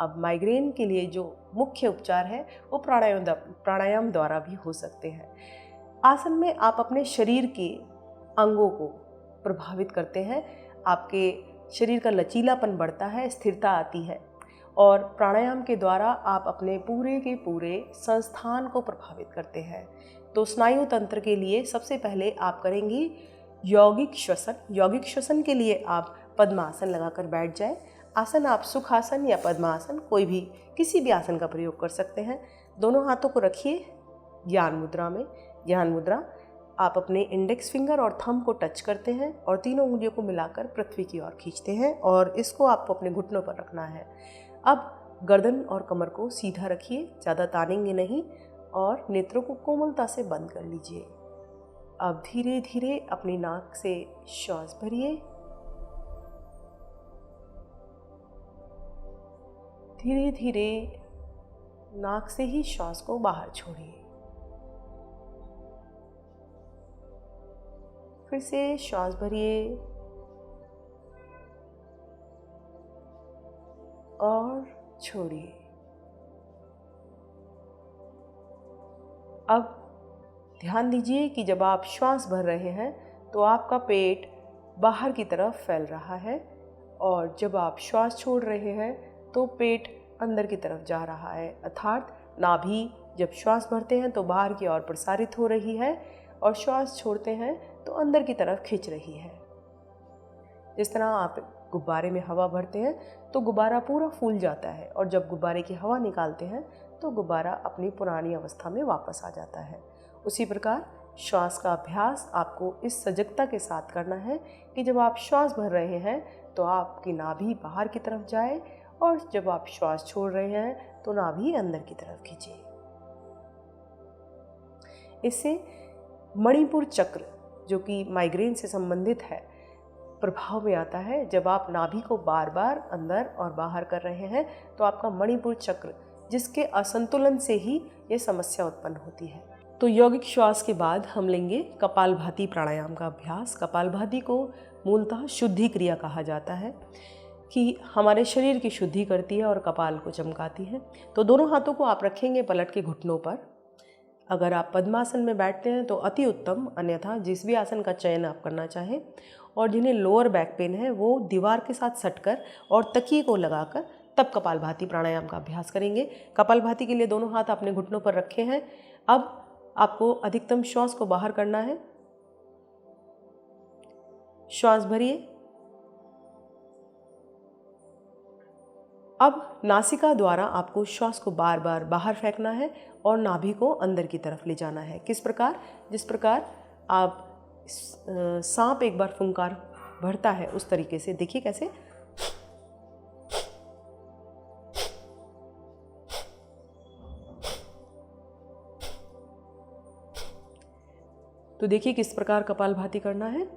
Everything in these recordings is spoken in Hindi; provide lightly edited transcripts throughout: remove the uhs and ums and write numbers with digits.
अब माइग्रेन के लिए जो मुख्य उपचार है वो प्राणायाम द्वारा भी हो सकते हैं। आसन में आप अपने शरीर के अंगों को प्रभावित करते हैं, आपके शरीर का लचीलापन बढ़ता है, स्थिरता आती है और प्राणायाम के द्वारा आप अपने पूरे के पूरे संस्थान को प्रभावित करते हैं। तो स्नायु तंत्र के लिए सबसे पहले आप करेंगी यौगिक श्वसन। यौगिक श्वसन के लिए आप पद्मासन लगाकर बैठ जाएं। आसन आप सुखासन या पद्मासन कोई भी किसी भी आसन का प्रयोग कर सकते हैं। दोनों हाथों को रखिए ज्ञान मुद्रा में। ज्ञान मुद्रा आप अपने इंडेक्स फिंगर और थंब को टच करते हैं और तीनों उंगलियों को मिलाकर पृथ्वी की ओर खींचते हैं और इसको आपको अपने घुटनों पर रखना है। अब गर्दन और कमर को सीधा रखिए, ज़्यादा तानेंगे नहीं और नेत्रों को कोमलता से बंद कर लीजिए। अब धीरे धीरे अपनी नाक से श्वास भरिए, धीरे धीरे नाक से ही श्वास को बाहर छोड़िए। फिर से श्वास भरिए और छोड़िए। अब ध्यान दीजिए कि जब आप श्वास भर रहे हैं तो आपका पेट बाहर की तरफ फैल रहा है और जब आप श्वास छोड़ रहे हैं तो पेट अंदर की तरफ जा रहा है, अर्थात नाभि जब श्वास भरते हैं तो बाहर की ओर प्रसारित हो रही है और श्वास छोड़ते हैं तो अंदर की तरफ खींच रही है। जिस तरह आप गुब्बारे में हवा भरते हैं तो गुब्बारा पूरा फूल जाता है और जब गुब्बारे की हवा निकालते हैं तो गुब्बारा अपनी पुरानी अवस्था में वापस आ जाता है। उसी प्रकार श्वास का अभ्यास आपको इस सजगता के साथ करना है कि जब आप श्वास भर रहे हैं तो आपकी नाभि बाहर की तरफ जाए और जब आप श्वास छोड़ रहे हैं तो नाभि अंदर की तरफ खींचे। इससे मणिपुर चक्र जो कि माइग्रेन से संबंधित है प्रभाव में आता है। जब आप नाभि को बार बार अंदर और बाहर कर रहे हैं तो आपका मणिपुर चक्र जिसके असंतुलन से ही ये समस्या उत्पन्न होती है। तो यौगिक श्वास के बाद हम लेंगे कपालभाति प्राणायाम का अभ्यास। कपालभाति को मूलतः शुद्धि क्रिया कहा जाता है कि हमारे शरीर की शुद्धि करती है और कपाल को चमकाती है। तो दोनों हाथों को आप रखेंगे पलट के घुटनों पर। अगर आप पद्मासन में बैठते हैं तो अति उत्तम, अन्यथा जिस भी आसन का चयन आप करना चाहें। और जिन्हें लोअर बैक पेन है वो दीवार के साथ सटकर और तकिए को लगाकर तब कपालभाति प्राणायाम का अभ्यास करेंगे। कपालभाति के लिए दोनों हाथ अपने घुटनों पर रखे हैं। अब आपको अधिकतम श्वास को बाहर करना है। श्वास भरिए। अब नासिका द्वारा आपको श्वास को बार बार बाहर फेंकना है और नाभि को अंदर की तरफ ले जाना है। किस प्रकार? जिस प्रकार आप सांप एक बार फुंकार भरता है उस तरीके से। देखिए कैसे। तो देखिए किस प्रकार कपालभाति करना है।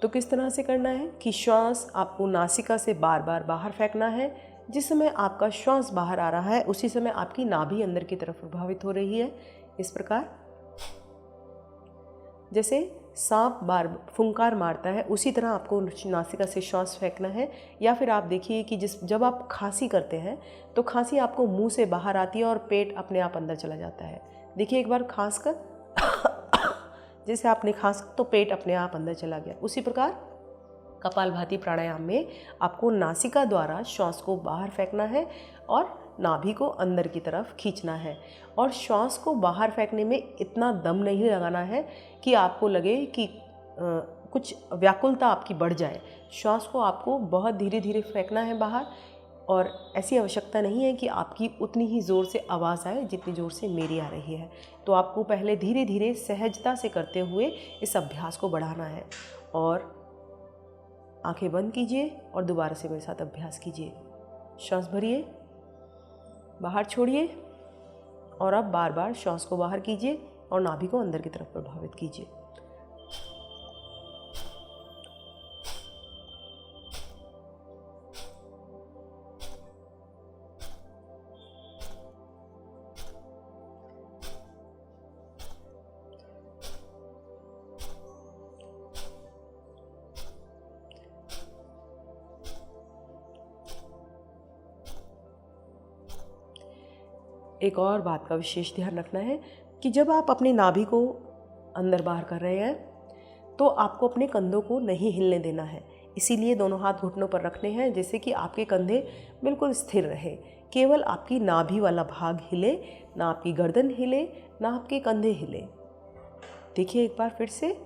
तो किस तरह से करना है कि श्वास आपको नासिका से बार बार बाहर फेंकना है। जिस समय आपका श्वास बाहर आ रहा है उसी समय आपकी नाभि अंदर की तरफ प्रभावित हो रही है। इस प्रकार जैसे सांप बार फुंकार मारता है उसी तरह आपको नासिका से श्वास फेंकना है। या फिर आप देखिए कि जब आप खांसी करते हैं तो खांसी आपको मुंह से बाहर आती है और पेट अपने आप अंदर चला जाता है। देखिए एक बार खांस कर जैसे आपने खांसा तो पेट अपने आप अंदर चला गया। उसी प्रकार कपालभाति प्राणायाम में आपको नासिका द्वारा श्वास को बाहर फेंकना है और नाभि को अंदर की तरफ खींचना है। और श्वास को बाहर फेंकने में इतना दम नहीं लगाना है कि आपको लगे कि कुछ व्याकुलता आपकी बढ़ जाए। श्वास को आपको बहुत धीरे धीरे फेंकना है बाहर और ऐसी आवश्यकता नहीं है कि आपकी उतनी ही ज़ोर से आवाज़ आए जितनी ज़ोर से मेरी आ रही है। तो आपको पहले धीरे धीरे सहजता से करते हुए इस अभ्यास को बढ़ाना है। और आंखें बंद कीजिए और दोबारा से मेरे साथ अभ्यास कीजिए। श्वास भरिए, बाहर छोड़िए और अब बार बार श्वास को बाहर कीजिए और नाभि को अंदर की तरफ प्रभावित कीजिए। एक और बात का विशेष ध्यान रखना है कि जब आप अपनी नाभि को अंदर बाहर कर रहे हैं तो आपको अपने कंधों को नहीं हिलने देना है। इसीलिए दोनों हाथ घुटनों पर रखने हैं जिससे कि आपके कंधे बिल्कुल स्थिर रहे। केवल आपकी नाभि वाला भाग हिले, ना आपकी गर्दन हिले, ना आपके कंधे हिले। देखिए एक बार फिर से।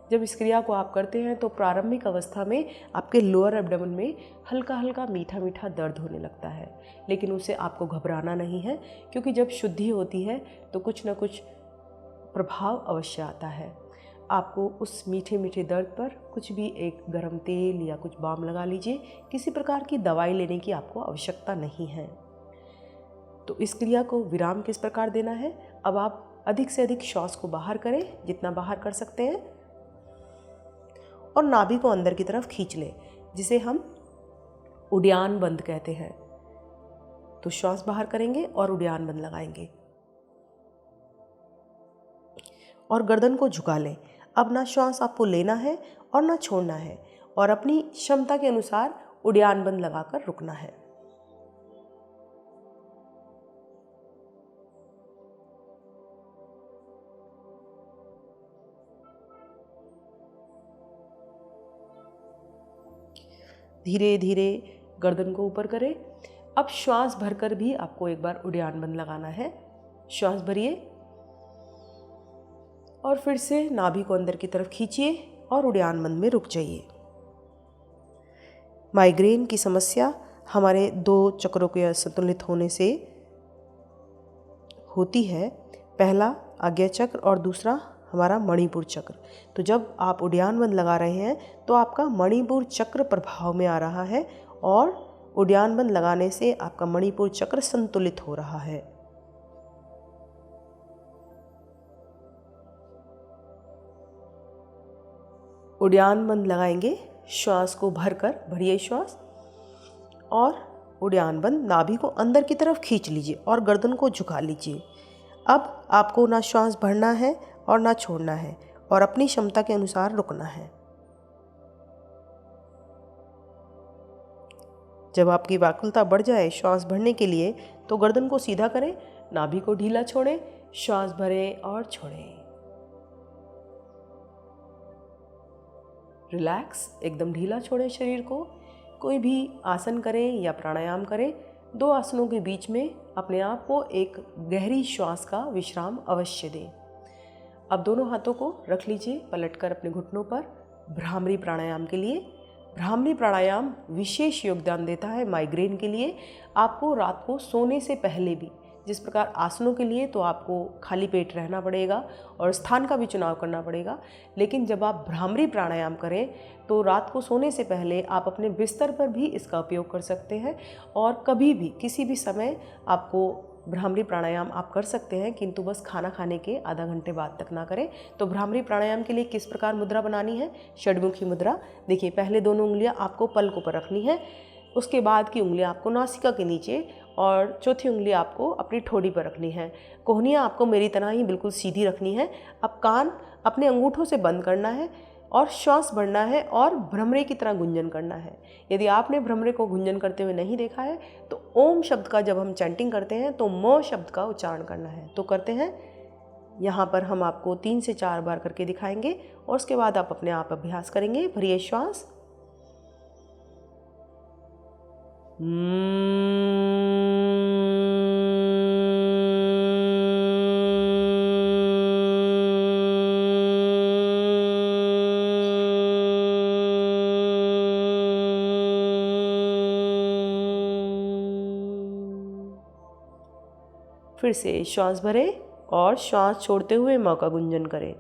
जब इस क्रिया को आप करते हैं तो प्रारंभिक अवस्था में आपके लोअर एब्डोमेन में हल्का हल्का मीठा मीठा दर्द होने लगता है, लेकिन उसे आपको घबराना नहीं है, क्योंकि जब शुद्धि होती है तो कुछ न कुछ प्रभाव अवश्य आता है। आपको उस मीठे मीठे दर्द पर कुछ भी एक गर्म तेल या कुछ बाम लगा लीजिए। किसी प्रकार की दवाई लेने की आपको आवश्यकता नहीं है। तो इस क्रिया को विराम किस प्रकार देना है? अब आप अधिक से अधिक श्वास को बाहर करें, जितना बाहर कर सकते हैं, और नाभि को अंदर की तरफ खींच लें, जिसे हम उड्डान बंद कहते हैं। तो श्वास बाहर करेंगे और उड्डान बंद लगाएंगे और गर्दन को झुका लें। अब ना श्वास आपको लेना है और ना छोड़ना है, और अपनी क्षमता के अनुसार उड्डान बंद लगाकर रुकना है। धीरे धीरे गर्दन को ऊपर करें। अब श्वास भरकर भी आपको एक बार उड्डान बंद लगाना है। श्वास भरिए और फिर से नाभि को अंदर की तरफ खींचिए और उड्डान बंद में रुक जाइए। माइग्रेन की समस्या हमारे दो चक्रों के असंतुलित होने से होती है। पहला आज्ञा चक्र और दूसरा हमारा मणिपुर चक्र। तो जब आप उड्डान बंद लगा रहे हैं तो आपका मणिपुर चक्र प्रभाव में आ रहा है, और उड्डान बंद लगाने से आपका मणिपुर चक्र संतुलित हो रहा है। उड्डान बंद लगाएंगे, श्वास को भरकर भरिए श्वास, और उड्डान बंद। नाभि को अंदर की तरफ खींच लीजिए और गर्दन को झुका लीजिए। अब आपको ना श्वास भरना है और ना छोड़ना है, और अपनी क्षमता के अनुसार रुकना है। जब आपकी व्याकुलता बढ़ जाए श्वास भरने के लिए तो गर्दन को सीधा करें, नाभि को ढीला छोड़ें, श्वास भरें और छोड़ें। रिलैक्स, एकदम ढीला छोड़ें शरीर को। कोई भी आसन करें या प्राणायाम करें, दो आसनों के बीच में अपने आप को एक गहरी श्वास का विश्राम अवश्य दें। अब दोनों हाथों को रख लीजिए पलटकर अपने घुटनों पर भ्रामरी प्राणायाम के लिए। भ्रामरी प्राणायाम विशेष योगदान देता है माइग्रेन के लिए। आपको रात को सोने से पहले भी, जिस प्रकार आसनों के लिए तो आपको खाली पेट रहना पड़ेगा और स्थान का भी चुनाव करना पड़ेगा, लेकिन जब आप भ्रामरी प्राणायाम करें तो रात को सोने से पहले आप अपने बिस्तर पर भी इसका उपयोग कर सकते हैं, और कभी भी किसी भी समय आपको भ्रामरी प्राणायाम आप कर सकते हैं, किंतु बस खाना खाने के आधा घंटे बाद तक ना करें। तो भ्रामरी प्राणायाम के लिए किस प्रकार मुद्रा बनानी है? षडमुखी मुद्रा। देखिए, पहले दोनों उंगलियां आपको पलकों पर रखनी है, उसके बाद की उंगलियां आपको नासिका के नीचे, और चौथी उंगली आपको अपनी ठोड़ी पर रखनी है। कोहनियाँ आपको मेरी तरह ही बिल्कुल सीधी रखनी है। अब कान अपने अंगूठों से बंद करना है और श्वास भरना है और भ्रमरे की तरह गुंजन करना है। यदि आपने भ्रमरे को गुंजन करते हुए नहीं देखा है तो ओम शब्द का जब हम चैंटिंग करते हैं तो म शब्द का उच्चारण करना है। तो करते हैं, यहाँ पर हम आपको 3 से 4 बार करके दिखाएंगे और उसके बाद आप अपने आप अभ्यास करेंगे। भरिए श्वास। फिर से श्वास भरें और श्वास छोड़ते हुए म का गुंजन करें।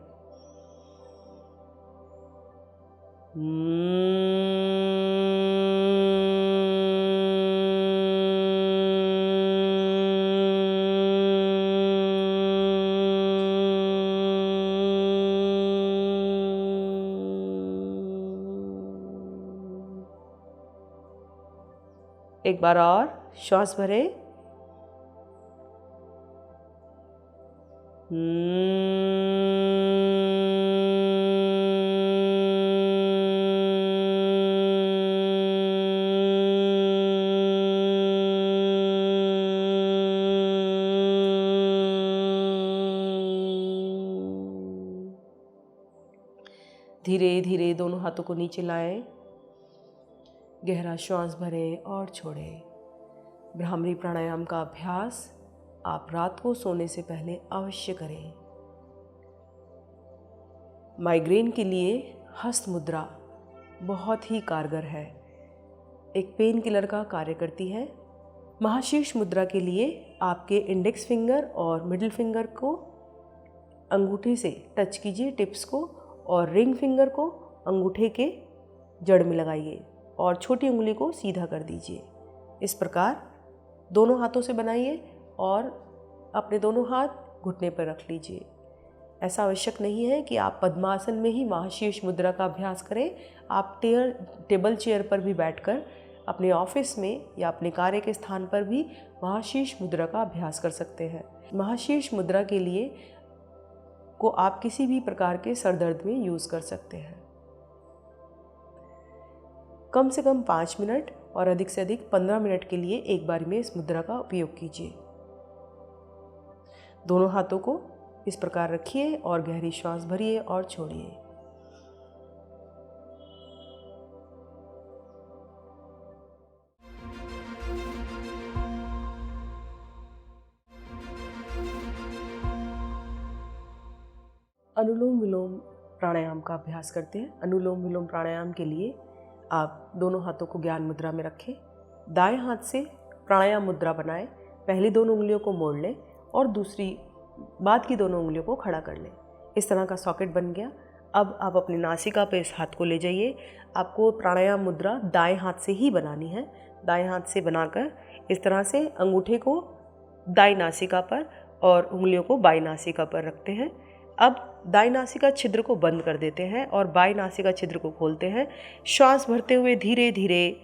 एक बार और श्वास भरें धीरे धीरे दोनों हाथों को नीचे लाएं, गहरा श्वास भरें और छोड़ें। भ्रामरी प्राणायाम का अभ्यास आप रात को सोने से पहले अवश्य करें। माइग्रेन के लिए हस्त मुद्रा बहुत ही कारगर है, एक पेन किलर का कार्य करती है। महाशीर्ष मुद्रा के लिए आपके इंडेक्स फिंगर और मिडिल फिंगर को अंगूठे से टच कीजिए, टिप्स को, और रिंग फिंगर को अंगूठे के जड़ में लगाइए और छोटी उंगली को सीधा कर दीजिए। इस प्रकार दोनों हाथों से बनाइए और अपने दोनों हाथ घुटने पर रख लीजिए। ऐसा आवश्यक नहीं है कि आप पद्मासन में ही महाशीर्ष मुद्रा का अभ्यास करें। आप टेबल चेयर पर भी बैठकर अपने ऑफिस में या अपने कार्य के स्थान पर भी महाशीर्ष मुद्रा का अभ्यास कर सकते हैं। महाशीर्ष मुद्रा के लिए को आप किसी भी प्रकार के सर दर्द में यूज़ कर सकते हैं। कम से कम 5 मिनट और अधिक से अधिक 15 मिनट के लिए एक बार में इस मुद्रा का उपयोग कीजिए। दोनों हाथों को इस प्रकार रखिए और गहरी श्वास भरिए और छोड़िए। अनुलोम विलोम प्राणायाम का अभ्यास करते हैं। अनुलोम विलोम प्राणायाम के लिए आप दोनों हाथों को ज्ञान मुद्रा में रखें। दाएं हाथ से प्राणायाम मुद्रा बनाएं। पहली दोनों उंगलियों को मोड़ लें और बाद की दोनों उंगलियों को खड़ा कर लें। इस तरह का सॉकेट बन गया। अब आप अपनी नासिका पे इस हाथ को ले जाइए। आपको प्राणायाम मुद्रा दाएं हाथ से ही बनानी है। दाएं हाथ से बनाकर इस तरह से अंगूठे को दाएं नासिका पर और उंगलियों को बाईं नासिका पर रखते हैं। अब दाईं नासिका छिद्र को बंद कर देते हैं और बाईं नासिका छिद्र को खोलते हैं। श्वास भरते हुए धीरे धीरे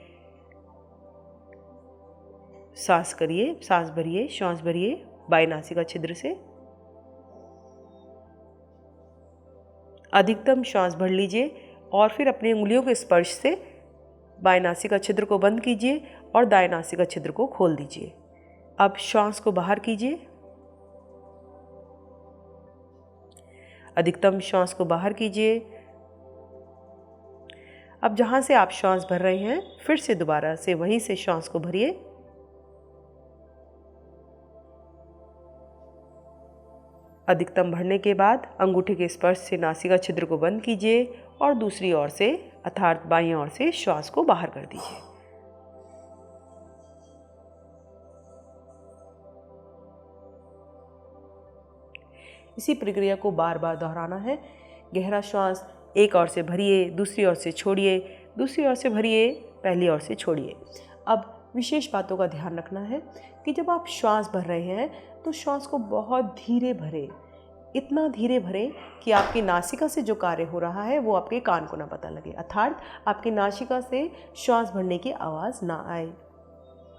सांस भरिए, श्वास भरिए बाईं नासिका छिद्र से। अधिकतम श्वास भर लीजिए और फिर अपनी उंगलियों के स्पर्श से बाईं नासिका छिद्र को बंद कीजिए और दाएं नासिका छिद्र को खोल दीजिए। अब श्वास को बाहर कीजिए। अधिकतम श्वास को बाहर कीजिए। अब जहां से आप श्वास भर रहे हैं फिर से दोबारा से वहीं से श्वास को भरिए। अधिकतम भरने के बाद अंगूठे के स्पर्श से नासिका छिद्र को बंद कीजिए और दूसरी ओर से अर्थात बाईं ओर से श्वास को बाहर कर दीजिए। इसी प्रक्रिया को बार बार दोहराना है। गहरा श्वास एक ओर से भरिए, दूसरी ओर से छोड़िए, दूसरी ओर से भरिए, पहली ओर से छोड़िए। अब विशेष बातों का ध्यान रखना है कि जब आप श्वास भर रहे हैं तो श्वास को बहुत धीरे भरें, इतना धीरे भरें कि आपकी नासिका से जो कार्य हो रहा है वो आपके कान को ना पता लगे, अर्थात आपकी नासिका से श्वास भरने की आवाज़ ना आए।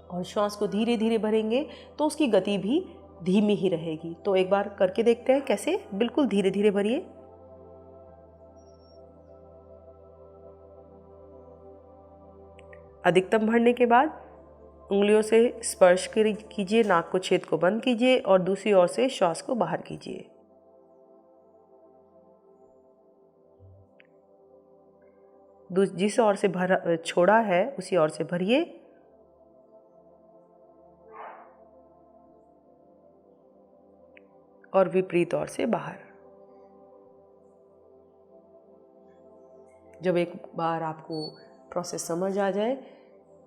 और श्वास को धीरे धीरे भरेंगे तो उसकी गति भी धीमी ही रहेगी। तो एक बार करके देखते हैं कैसे। बिल्कुल धीरे धीरे भरिए। अधिकतम भरने के बाद उंगलियों से स्पर्श कीजिए, नाक को छेद को बंद कीजिए और दूसरी ओर से श्वास को बाहर कीजिए। जिस ओर से छोड़ा है उसी ओर से भरिए। और विपरीत ओर से बाहर। जब एक बार आपको प्रोसेस समझ आ जाए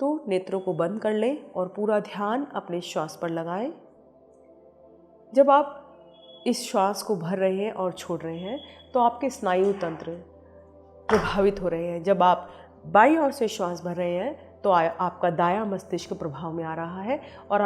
तो नेत्रों को बंद कर लें और पूरा ध्यान अपने श्वास पर लगाएं। जब आप इस श्वास को भर रहे हैं और छोड़ रहे हैं तो आपके स्नायु तंत्र प्रभावित हो रहे हैं। जब आप बाईं ओर से श्वास भर रहे हैं तो आपका दायां मस्तिष्क प्रभाव में आ रहा है और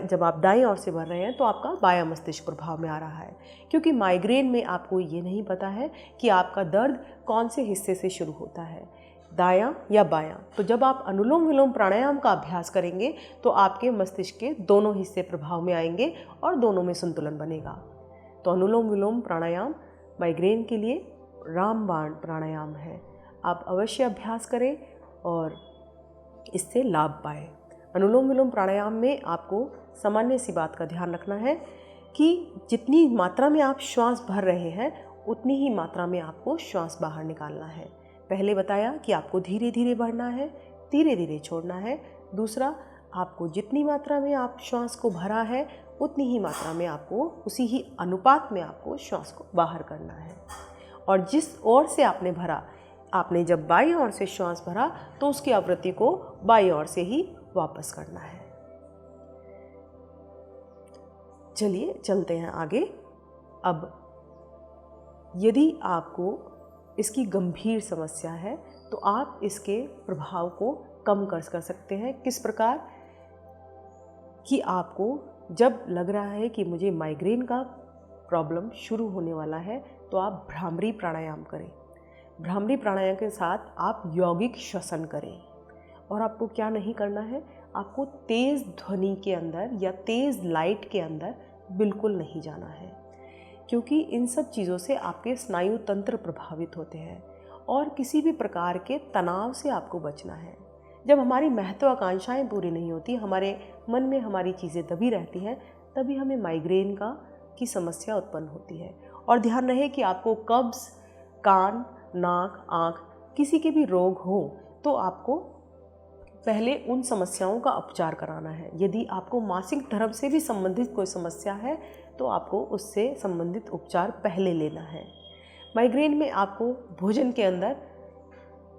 जब आप दाईं ओर से भर रहे हैं तो आपका बायां मस्तिष्क प्रभाव में आ रहा है। क्योंकि माइग्रेन में आपको ये नहीं पता है कि आपका दर्द कौन से हिस्से से शुरू होता है, दायां या बायां। तो जब आप अनुलोम विलोम प्राणायाम का अभ्यास करेंगे तो आपके मस्तिष्क के दोनों हिस्से प्रभाव में आएंगे और दोनों में संतुलन बनेगा। तो अनुलोम विलोम प्राणायाम माइग्रेन के लिए रामबाण प्राणायाम है। आप अवश्य अभ्यास करें और इससे लाभ पाएँ। अनुलोम विलोम प्राणायाम में आपको सामान्य सी बात का ध्यान रखना है कि जितनी मात्रा में आप श्वास भर रहे हैं उतनी ही मात्रा में आपको श्वास बाहर निकालना है। पहले बताया कि आपको धीरे धीरे बढ़ना है, धीरे धीरे छोड़ना है। दूसरा, आपको जितनी मात्रा में आप श्वास को भरा है उतनी ही मात्रा में आपको उसी ही अनुपात में आपको श्वास को बाहर करना है। और जिस ओर से आपने भरा, आपने जब बाईं ओर से श्वास भरा तो उसकी आवृत्ति को बाईं ओर से ही वापस करना है। चलिए चलते हैं आगे। अब यदि आपको इसकी गंभीर समस्या है तो आप इसके प्रभाव को कम कर सकते हैं। किस प्रकार कि आपको जब लग रहा है कि मुझे माइग्रेन का प्रॉब्लम शुरू होने वाला है तो आप भ्रामरी प्राणायाम करें। भ्रामरी प्राणायाम के साथ आप यौगिक श्वसन करें। और आपको क्या नहीं करना है, आपको तेज़ ध्वनि के अंदर या तेज़ लाइट के अंदर बिल्कुल नहीं जाना है, क्योंकि इन सब चीज़ों से आपके स्नायु तंत्र प्रभावित होते हैं और किसी भी प्रकार के तनाव से आपको बचना है। जब हमारी महत्वाकांक्षाएं पूरी नहीं होती, हमारे मन में हमारी चीज़ें दबी रहती हैं, तभी हमें माइग्रेन की समस्या उत्पन्न होती है। और ध्यान रहे कि आपको कब्ज़, कान, नाक, आँख किसी के भी रोग हो तो आपको पहले उन समस्याओं का उपचार कराना है। यदि आपको मासिक धर्म से भी संबंधित कोई समस्या है तो आपको उससे संबंधित उपचार पहले लेना है। माइग्रेन में आपको भोजन के अंदर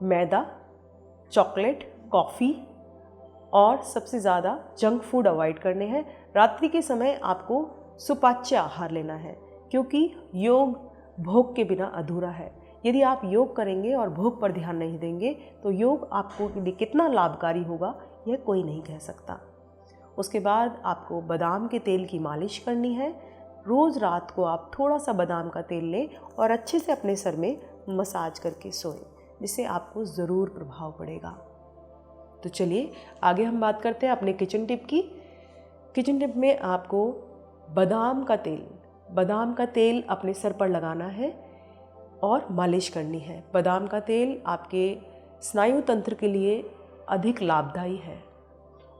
मैदा, चॉकलेट, कॉफ़ी और सबसे ज़्यादा जंक फूड अवॉइड करने हैं। रात्रि के समय आपको सुपाच्य आहार लेना है, क्योंकि योग भोग के बिना अधूरा है। यदि आप योग करेंगे और भोग पर ध्यान नहीं देंगे तो योग आपको लिए कितना लाभकारी होगा यह कोई नहीं कह सकता। उसके बाद आपको बादाम के तेल की मालिश करनी है। रोज़ रात को आप थोड़ा सा बादाम का तेल लें और अच्छे से अपने सर में मसाज करके सोएं, जिससे आपको ज़रूर प्रभाव पड़ेगा। तो चलिए आगे हम बात करते हैं अपने किचन टिप की। किचन टिप में आपको बादाम का तेल अपने सर पर लगाना है और मालिश करनी है। बादाम का तेल आपके स्नायु तंत्र के लिए अधिक लाभदायी है।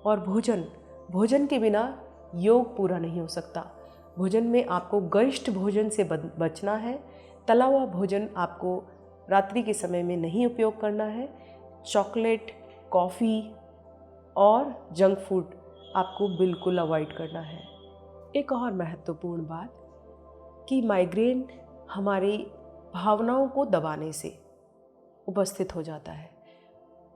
और भोजन के बिना योग पूरा नहीं हो सकता। भोजन में आपको गरिष्ठ भोजन से बचना है। तला हुआ भोजन आपको रात्रि के समय में नहीं उपयोग करना है। चॉकलेट, कॉफ़ी और जंक फूड आपको बिल्कुल अवॉइड करना है। एक और महत्वपूर्ण बात कि माइग्रेन हमारी भावनाओं को दबाने से उपस्थित हो जाता है।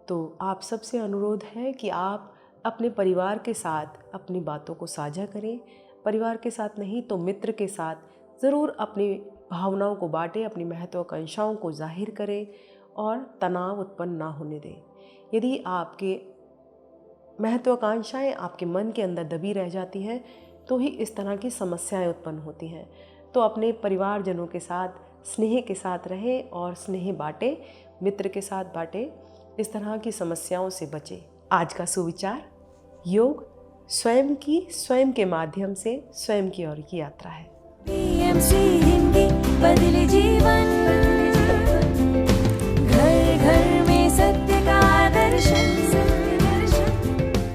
तो आप सबसे अनुरोध है कि आप अपने परिवार के साथ अपनी बातों को साझा करें। परिवार के साथ नहीं तो मित्र के साथ ज़रूर अपनी भावनाओं को बांटें, अपनी महत्वाकांक्षाओं को जाहिर करें और तनाव उत्पन्न ना होने दें। यदि आपके महत्वाकांक्षाएं आपके मन के अंदर दबी रह जाती हैं तो ही इस तरह की समस्याएं उत्पन्न होती हैं। तो अपने परिवारजनों के साथ स्नेह के साथ रहें और स्नेह बांटें, मित्र के साथ बांटें। इस तरह की समस्याओं से बचें। आज का सुविचार, योग स्वयं के माध्यम से स्वयं की ओर की यात्रा है। PMC हिंदी बदले जी